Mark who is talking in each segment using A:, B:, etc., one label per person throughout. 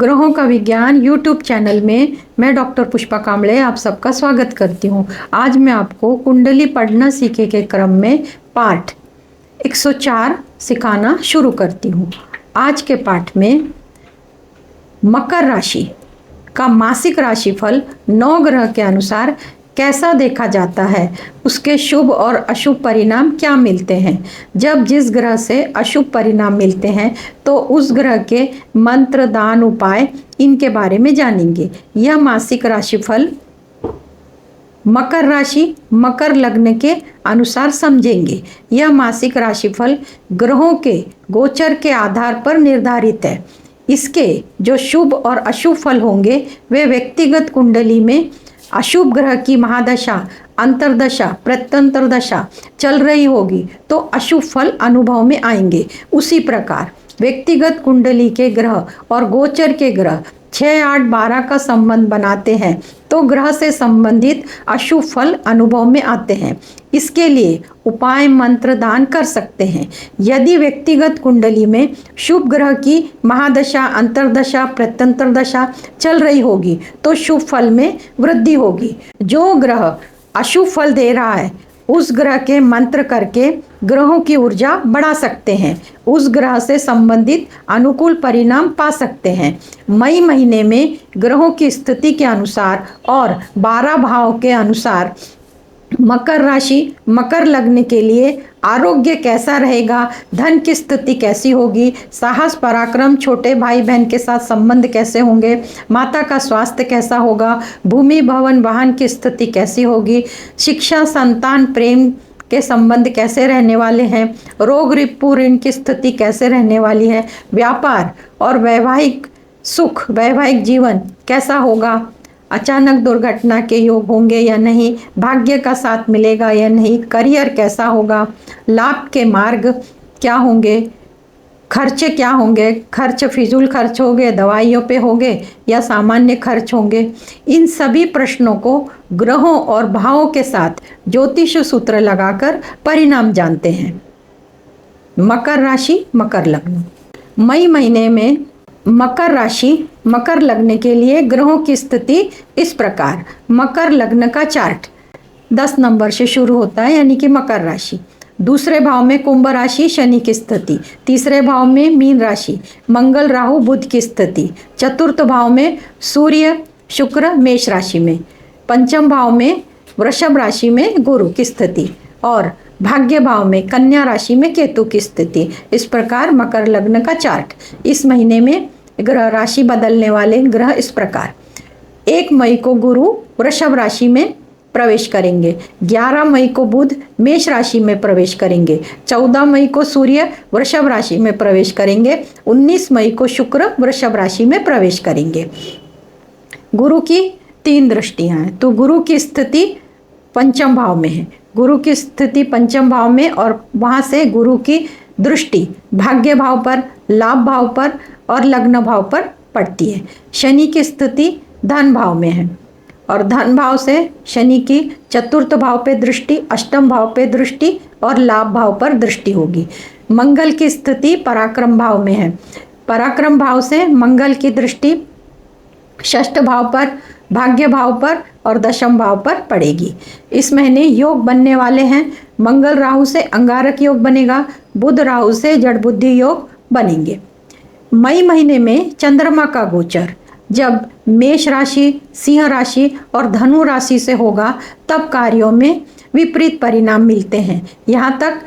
A: ग्रहों का विज्ञान यूट्यूब चैनल में मैं डॉक्टर पुष्पा कांबळे आप सबका स्वागत करती हूँ। आज मैं आपको कुंडली पढ़ना सीखे के क्रम में पाठ 104 सिखाना शुरू करती हूँ। आज के पाठ में मकर राशि का मासिक राशिफल 9 ग्रह के अनुसार कैसा देखा जाता है, उसके शुभ और अशुभ परिणाम क्या मिलते हैं। जब जिस ग्रह से अशुभ परिणाम मिलते हैं तो उस ग्रह के मंत्र दान उपाय इनके बारे में जानेंगे। यह मासिक राशिफल मकर राशि मकर लग्न के अनुसार समझेंगे। यह मासिक राशिफल ग्रहों के गोचर के आधार पर निर्धारित है। इसके जो शुभ और अशुभ फल होंगे वे व्यक्तिगत कुंडली में अशुभ ग्रह की महादशा, अंतर्दशा, प्रत्यंतरदशा चल रही होगी तो अशुभ फल अनुभव में आएंगे। उसी प्रकार व्यक्तिगत कुंडली के ग्रह और गोचर के ग्रह 6, 8, 12 का संबंध बनाते हैं तो ग्रह से संबंधित अशुभ फल अनुभव में आते हैं। इसके लिए उपाय मंत्र दान कर सकते हैं। यदि व्यक्तिगत कुंडली में शुभ ग्रह की महादशा, अंतर्दशा, प्रत्यंतरदशा चल रही होगी तो शुभ फल में वृद्धि होगी। जो ग्रह अशुभ फल दे रहा है उस ग्रह के मंत्र करके ग्रहों की ऊर्जा बढ़ा सकते हैं, उस ग्रह से संबंधित अनुकूल परिणाम पा सकते हैं। मई महीने में ग्रहों की स्थिति के अनुसार और 12 भाव के अनुसार मकर राशि मकर लग्न के लिए आरोग्य कैसा रहेगा, धन की स्थिति कैसी होगी, साहस पराक्रम, छोटे भाई बहन के साथ संबंध कैसे होंगे, माता का स्वास्थ्य कैसा होगा, भूमि भवन वाहन की स्थिति कैसी होगी, शिक्षा संतान प्रेम के संबंध कैसे रहने वाले हैं, रोग रिपू ऋण की स्थिति कैसे रहने वाली है, व्यापार और वैवाहिक सुख वैवाहिक जीवन कैसा होगा, अचानक दुर्घटना के योग होंगे या नहीं, भाग्य का साथ मिलेगा या नहीं, करियर कैसा होगा, लाभ के मार्ग क्या होंगे, खर्चे क्या होंगे, खर्च फिजूल खर्च होंगे, दवाइयों पे होंगे या सामान्य खर्च होंगे। इन सभी प्रश्नों को ग्रहों और भावों के साथ ज्योतिष सूत्र लगाकर परिणाम जानते हैं। मकर राशि मकर लग्न मई महीने में मकर राशि मकर लग्न के लिए ग्रहों की स्थिति इस प्रकार। मकर लग्न का चार्ट 10 नंबर से शुरू होता है, यानी कि मकर राशि। दूसरे भाव में कुंभ राशि शनि की स्थिति, तीसरे भाव में मीन राशि मंगल राहु बुध की स्थिति, चतुर्थ भाव में सूर्य शुक्र मेष राशि में, पंचम भाव में वृषभ राशि में गुरु की स्थिति और भाग्य भाव में कन्या राशि में केतु की स्थिति। इस प्रकार मकर लग्न का चार्ट। इस महीने में ग्रह राशि बदलने वाले ग्रह इस प्रकार। 1 मई को गुरु वृषभ राशि में प्रवेश करेंगे, 11 मई को बुध मेष राशि में प्रवेश करेंगे, 14 मई को सूर्य वृषभ राशि में प्रवेश करेंगे, 19 मई को शुक्र वृषभ राशि में प्रवेश करेंगे। गुरु की 3 दृष्टियां हैं तो गुरु की स्थिति पंचम भाव में है, गुरु की स्थिति पंचम भाव में और वहाँ से गुरु की दृष्टि भाग्य भाव पर, लाभ भाव पर और लग्न भाव पर पड़ती है। शनि की स्थिति धन भाव में है और धन भाव से शनि की चतुर्थ भाव पे दृष्टि, अष्टम भाव पे दृष्टि और लाभ भाव पर दृष्टि होगी। मंगल की स्थिति पराक्रम भाव में है, पराक्रम भाव से मंगल की दृष्टि षष्ठ भाव पर, भाग्य भाव पर और दशम भाव पर पड़ेगी। इस महीने योग बनने वाले हैं। मंगल राहु से अंगारक योग बनेगा, बुध राहु से जड़ बुद्धि योग बनेंगे। मई महीने में चंद्रमा का गोचर जब मेष राशि, सिंह राशि और धनु राशि से होगा तब कार्यों में विपरीत परिणाम मिलते हैं। यहाँ तक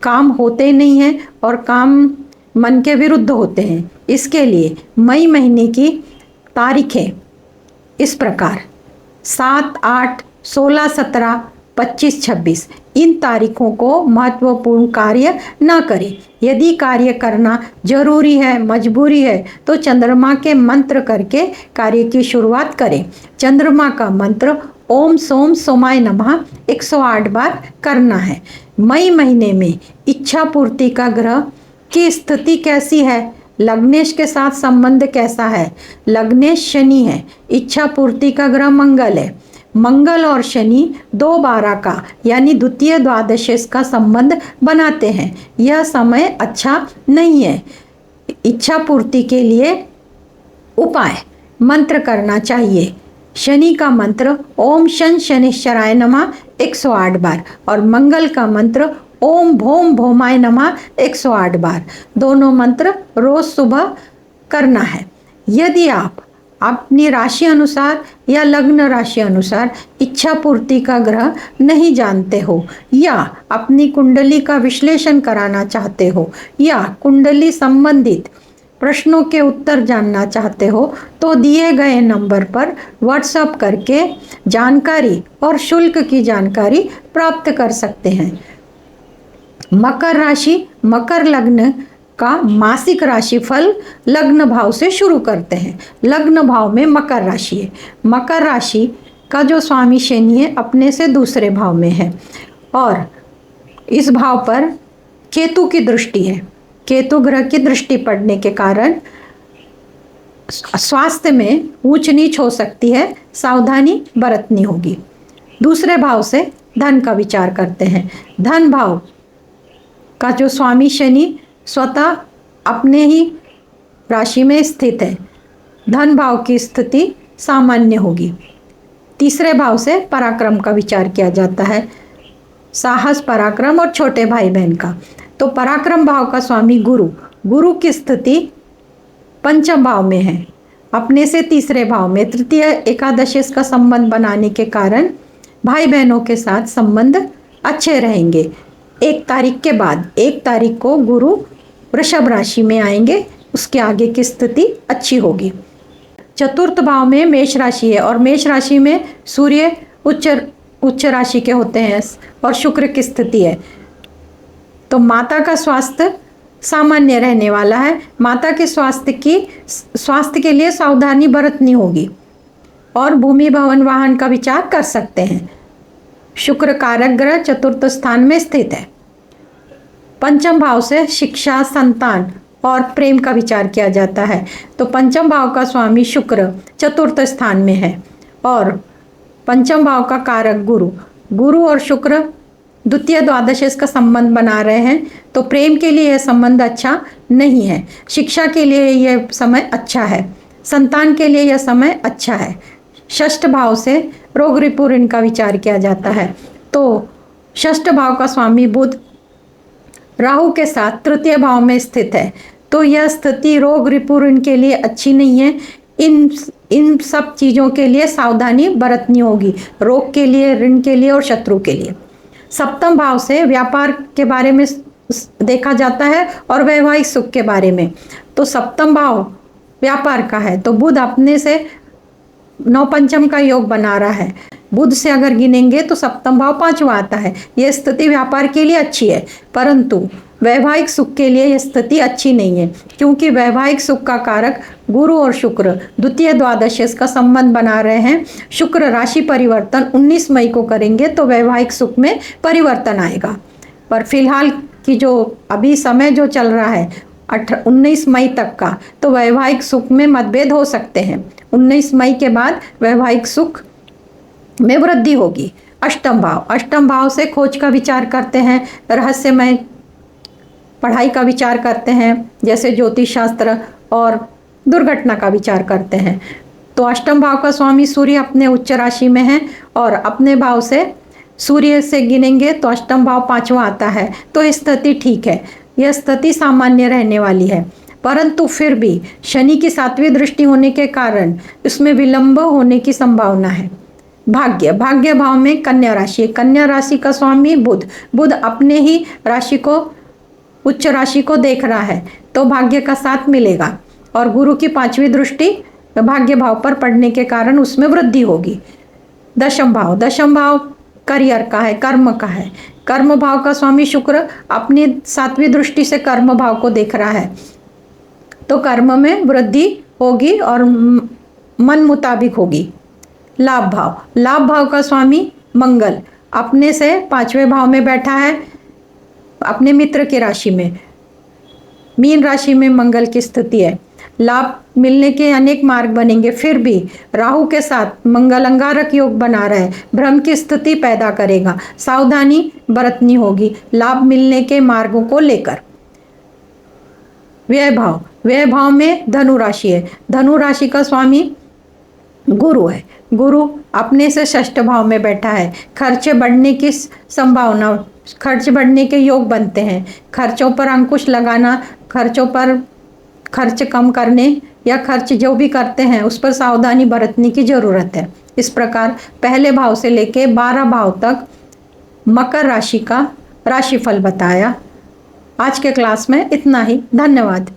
A: काम होते नहीं हैं और काम मन के विरुद्ध होते हैं। इसके लिए मई महीने की तारीखें इस प्रकार 7, 8, 16, 17, 25, 26 इन तारीखों को महत्वपूर्ण कार्य न करें। यदि कार्य करना जरूरी है, मजबूरी है तो चंद्रमा के मंत्र करके कार्य की शुरुआत करें। चंद्रमा का मंत्र ओम सोम सोमाय नमः 108 बार करना है। मई महीने में इच्छा पूर्ति का ग्रह की स्थिति कैसी है, लग्नेश के साथ संबंध कैसा है। लग्नेश शनि है, इच्छा पूर्ति का ग्रह मंगल है। मंगल और शनि 2-12 का यानी द्वितीय द्वादशेश का संबंध बनाते हैं। यह समय अच्छा नहीं है। इच्छा पूर्ति के लिए उपाय मंत्र करना चाहिए। शनि का मंत्र ओम शन शनिश्चराय नमः 108 बार और मंगल का मंत्र ओम भोम भोमाय नमः 108 बार। दोनों मंत्र रोज सुबह करना है। यदि आप अपनी राशि अनुसार या लग्न राशि अनुसार इच्छा पूर्ति का ग्रह नहीं जानते हो या अपनी कुंडली का विश्लेषण कराना चाहते हो या कुंडली संबंधित प्रश्नों के उत्तर जानना चाहते हो तो दिए गए नंबर पर व्हाट्सएप करके जानकारी और शुल्क की जानकारी प्राप्त कर सकते हैं। मकर राशि, मकर लग्न का मासिक राशिफल लग्न भाव से शुरू करते हैं। लग्न भाव में मकर राशि है। मकर राशि का जो स्वामी शनि है अपने से दूसरे भाव में है और इस भाव पर केतु की दृष्टि है। केतु ग्रह की दृष्टि पड़ने के कारण स्वास्थ्य में ऊंच नीच हो सकती है, सावधानी बरतनी होगी। दूसरे भाव से धन का विचार करते हैं। धन भाव का जो स्वामी शनि स्वतः अपने ही राशि में स्थित है। धन भाव की स्थिति सामान्य होगी। तीसरे भाव से पराक्रम का विचार किया जाता है, साहस, पराक्रम और छोटे भाई बहन का। तो पराक्रम भाव का स्वामी गुरु, गुरु की स्थिति पंचम भाव में है, अपने से तीसरे भाव में। तृतीय एकादशी का संबंध बनाने के कारण भाई बहनों के साथ संबंध अच्छे रहेंगे। 1 तारीख के बाद 1 तारीख को गुरु वृषभ राशि में आएंगे, उसके आगे की स्थिति अच्छी होगी। चतुर्थ भाव में मेष राशि है और मेष राशि में सूर्य उच्च राशि के होते हैं और शुक्र की स्थिति है। तो माता का स्वास्थ्य सामान्य रहने वाला है। माता के स्वास्थ्य के लिए सावधानी बरतनी होगी और भूमि भवन वाहन का विचार कर सकते हैं। शुक्र कारक ग्रह चतुर्थ स्थान में स्थित है। पंचम भाव से शिक्षा, संतान और प्रेम का विचार किया जाता है। तो पंचम भाव का स्वामी शुक्र चतुर्थ स्थान में है और पंचम भाव का कारक गुरु, गुरु और शुक्र द्वितीय द्वादश का संबंध बना रहे हैं। तो प्रेम के लिए यह संबंध अच्छा नहीं है। शिक्षा के लिए यह समय अच्छा है, संतान के लिए यह समय अच्छा है। षष्ठ भाव से रोग रिपु ऋण का विचार किया जाता है। तो षष्ठ भाव का स्वामी बुध राहु के साथ तृतीय भाव में स्थित है। तो यह स्थिति रोग रिपु ऋण के लिए अच्छी नहीं है। इन सब चीज़ों के लिए सावधानी बरतनी होगी, रोग के लिए, ऋण के लिए और शत्रु के लिए। सप्तम भाव से व्यापार के बारे में देखा जाता है और वैवाहिक सुख के बारे में। तो सप्तम भाव व्यापार का है। तो बुध अपने से 9 पंचम का योग बना रहा है। बुध से अगर गिनेंगे तो सप्तम भाव 5वां आता है। यह स्थिति व्यापार के लिए अच्छी है, परंतु वैवाहिक सुख के लिए यह स्थिति अच्छी नहीं है, क्योंकि वैवाहिक सुख का कारक गुरु और शुक्र द्वितीय द्वादश का संबंध बना रहे हैं। शुक्र राशि परिवर्तन 19 मई को करेंगे तो वैवाहिक सुख में परिवर्तन आएगा। पर फिलहाल की जो अभी समय जो चल रहा है 19 मई तक का, तो वैवाहिक सुख में मतभेद हो सकते हैं। 19 मई के बाद वैवाहिक सुख में वृद्धि होगी। अष्टम भाव से खोज का विचार करते हैं, रहस्यमय पढ़ाई का विचार करते हैं, जैसे ज्योतिष शास्त्र और दुर्घटना का विचार करते हैं। तो अष्टम भाव का स्वामी सूर्य अपने उच्च राशि में है और अपने भाव से सूर्य से गिनेंगे तो अष्टम भाव 5वां आता है। तो स्थिति ठीक है, यह स्थिति सामान्य रहने वाली है, परंतु फिर भी शनि की 7वीं दृष्टि होने के कारण इसमें विलंब होने की संभावना है। भाग्य भाव में कन्या राशि है। कन्या राशि का स्वामी बुध अपने ही राशि को, उच्च राशि को देख रहा है, तो भाग्य का साथ मिलेगा और गुरु की 5वीं दृष्टि भाग्य भाव पर पड़ने के कारण उसमें वृद्धि होगी। दशम भाव करियर का है, कर्म का है। कर्म भाव का स्वामी शुक्र अपनी 7वीं दृष्टि से कर्म भाव को देख रहा है, तो कर्म में वृद्धि होगी और मन मुताबिक होगी। लाभ भाव का स्वामी मंगल अपने से 5वें भाव में बैठा है, अपने मित्र की राशि में, मीन राशि में मंगल की स्थिति है। लाभ मिलने के अनेक मार्ग बनेंगे, फिर भी राहु के साथ मंगल अंगारक योग बना रहे, भ्रम की स्थिति पैदा करेगा। सावधानी बरतनी होगी लाभ मिलने के मार्गों को लेकर। व्यय भाव में धनु राशि है। धनु राशि का स्वामी गुरु है। गुरु अपने से षष्ठ भाव में बैठा है। खर्चे बढ़ने की संभावना, खर्च बढ़ने के योग बनते हैं। खर्चों पर अंकुश लगाना, खर्चों पर खर्च कम करने या खर्च जो भी करते हैं उस पर सावधानी बरतने की जरूरत है। इस प्रकार पहले भाव से लेके 12 भाव तक मकर राशि का राशिफल बताया। आज के क्लास में इतना ही। धन्यवाद।